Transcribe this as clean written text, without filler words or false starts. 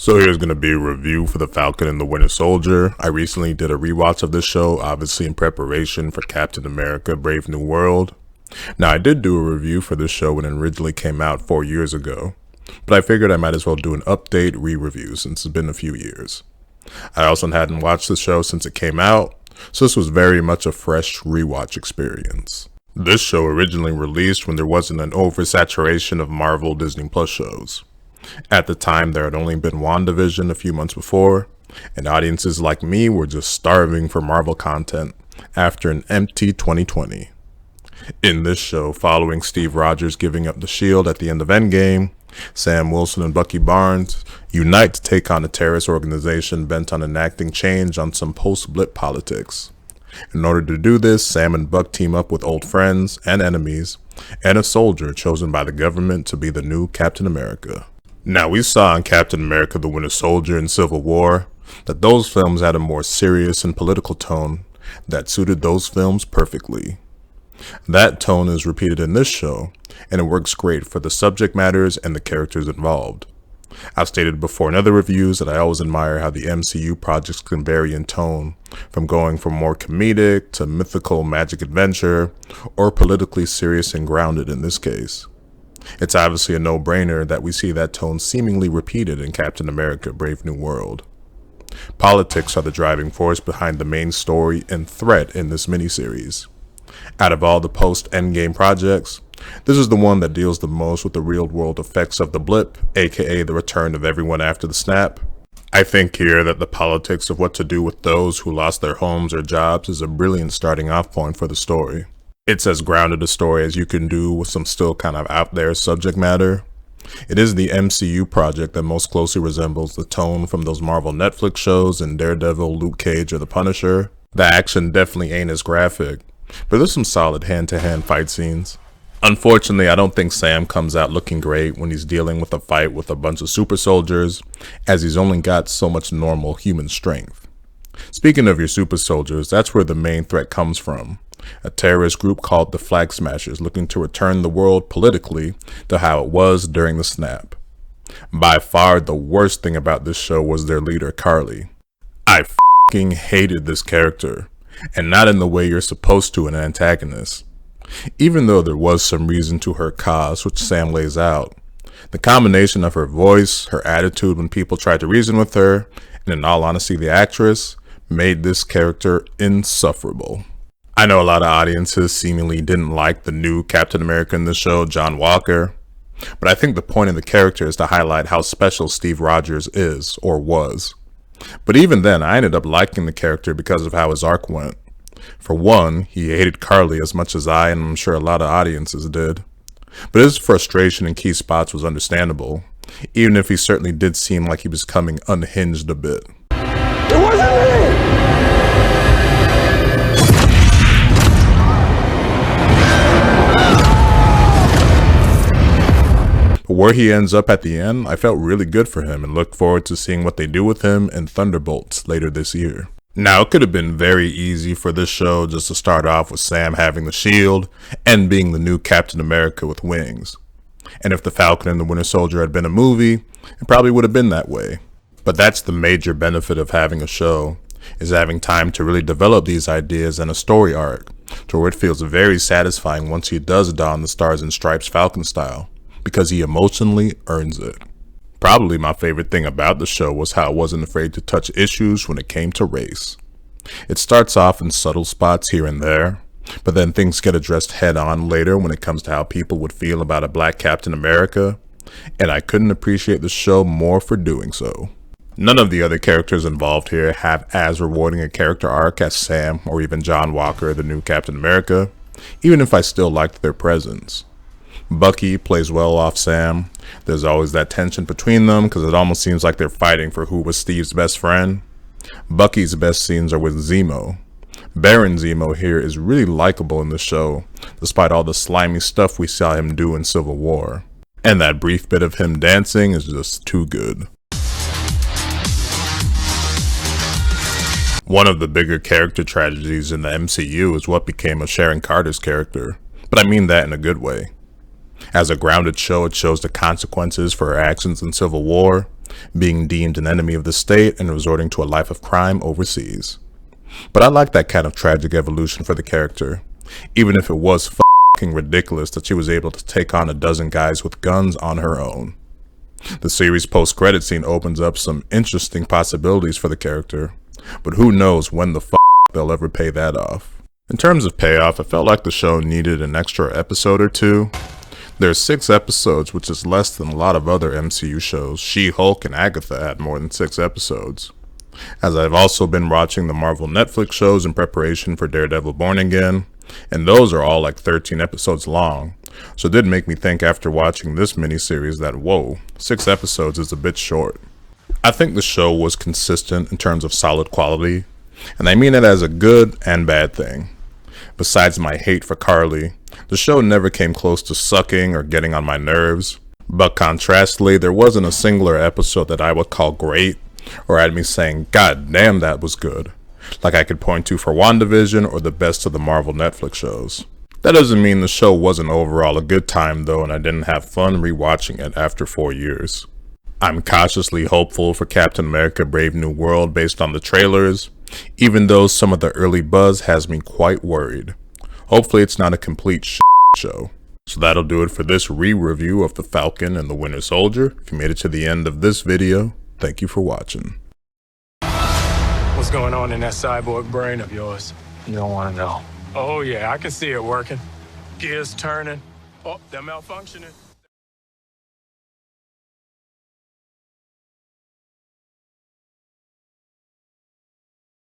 So here's going to be a review for the Falcon and the Winter Soldier. I recently did a rewatch of this show, obviously in preparation for Captain America: Brave New World. Now I did do a review for this show when it originally came out 4 years ago, but I figured I might as well do an update re-review since it's been a few years. I also hadn't watched the show since it came out, so this was very much a fresh rewatch experience. This show originally released when there wasn't an oversaturation of Marvel Disney Plus shows. At the time, there had only been WandaVision a few months before, and audiences like me were just starving for Marvel content after an empty 2020. In this show, following Steve Rogers giving up the shield at the end of Endgame, Sam Wilson and Bucky Barnes unite to take on a terrorist organization bent on enacting change on some post-blip politics. In order to do this, Sam and Buck team up with old friends and enemies, and a soldier chosen by the government to be the new Captain America. Now, we saw in Captain America: The Winter Soldier and Civil War that those films had a more serious and political tone that suited those films perfectly. That tone is repeated in this show, and it works great for the subject matters and the characters involved. I've stated before in other reviews that I always admire how the MCU projects can vary in tone, from going from more comedic to mythical magic adventure, or politically serious and grounded in this case. It's obviously a no-brainer that we see that tone seemingly repeated in Captain America: Brave New World. Politics are the driving force behind the main story and threat in this miniseries. Out of all the post-Endgame projects, this is the one that deals the most with the real-world effects of the blip, aka the return of everyone after the snap. I think here that the politics of what to do with those who lost their homes or jobs is a brilliant starting off point for the story. It's as grounded a story as you can do with some still kind of out there subject matter. It is the MCU project that most closely resembles the tone from those Marvel Netflix shows in Daredevil, Luke Cage, or The Punisher. The action definitely ain't as graphic, but there's some solid hand-to-hand fight scenes. Unfortunately, I don't think Sam comes out looking great when he's dealing with a fight with a bunch of super soldiers, as he's only got so much normal human strength. Speaking of your super soldiers, that's where the main threat comes from. A terrorist group called the Flag Smashers looking to return the world politically to how it was during the snap. By far the worst thing about this show was their leader, Carly. I f***ing hated this character, and not in the way you're supposed to in an antagonist. Even though there was some reason to her cause, which Sam lays out, the combination of her voice, her attitude when people tried to reason with her, and in all honesty the actress, made this character insufferable. I know a lot of audiences seemingly didn't like the new Captain America in the show, John Walker, but I think the point of the character is to highlight how special Steve Rogers is, or was. But even then, I ended up liking the character because of how his arc went. For one, he hated Carly as much as I, and I'm sure a lot of audiences did. But his frustration in key spots was understandable, even if he certainly did seem like he was coming unhinged a bit. It wasn't me! But where he ends up at the end, I felt really good for him and look forward to seeing what they do with him in Thunderbolts later this year. Now, it could have been very easy for this show just to start off with Sam having the shield and being the new Captain America with wings. And if the Falcon and the Winter Soldier had been a movie, it probably would have been that way. But that's the major benefit of having a show, is having time to really develop these ideas and a story arc, to where it feels very satisfying once he does don the Stars and Stripes Falcon style, because he emotionally earns it. Probably my favorite thing about the show was how it wasn't afraid to touch issues when it came to race. It starts off in subtle spots here and there, but then things get addressed head on later when it comes to how people would feel about a black Captain America, and I couldn't appreciate the show more for doing so. None of the other characters involved here have as rewarding a character arc as Sam or even John Walker, the new Captain America, even if I still liked their presence. Bucky plays well off Sam. There's always that tension between them because it almost seems like they're fighting for who was Steve's best friend. Bucky's best scenes are with Zemo. Baron Zemo here is really likable in the show, despite all the slimy stuff we saw him do in Civil War. And that brief bit of him dancing is just too good. One of the bigger character tragedies in the MCU is what became of Sharon Carter's character, but I mean that in a good way. As a grounded show, it shows the consequences for her actions in Civil War, being deemed an enemy of the state and resorting to a life of crime overseas. But I like that kind of tragic evolution for the character, even if it was fucking ridiculous that she was able to take on a dozen guys with guns on her own. The series post-credit scene opens up some interesting possibilities for the character, but who knows when the they'll ever pay that off. In terms of payoff, I felt like the show needed an extra episode or two. There's 6 episodes, which is less than a lot of other MCU shows. She-Hulk and Agatha had more than 6 episodes. As I've also been watching the Marvel Netflix shows in preparation for Daredevil Born Again, and those are all like 13 episodes long. So it did make me think after watching this miniseries that, whoa, 6 episodes is a bit short. I think the show was consistent in terms of solid quality, and I mean it as a good and bad thing. Besides my hate for Carly, the show never came close to sucking or getting on my nerves. But contrastly, there wasn't a singular episode that I would call great, or had me saying, God damn, that was good, like I could point to for WandaVision or the best of the Marvel Netflix shows. That doesn't mean the show wasn't overall a good time though, and I didn't have fun rewatching it after 4 years. I'm cautiously hopeful for Captain America Brave New World based on the trailers, even though some of the early buzz has me quite worried. Hopefully it's not a complete show. So that'll do it for this re-review of The Falcon and the Winter Soldier. If you made it to the end of this video, thank you for watching. What's going on in that cyborg brain of yours? You don't want to know. Oh yeah, I can see it working. Gears turning. Oh, they're malfunctioning.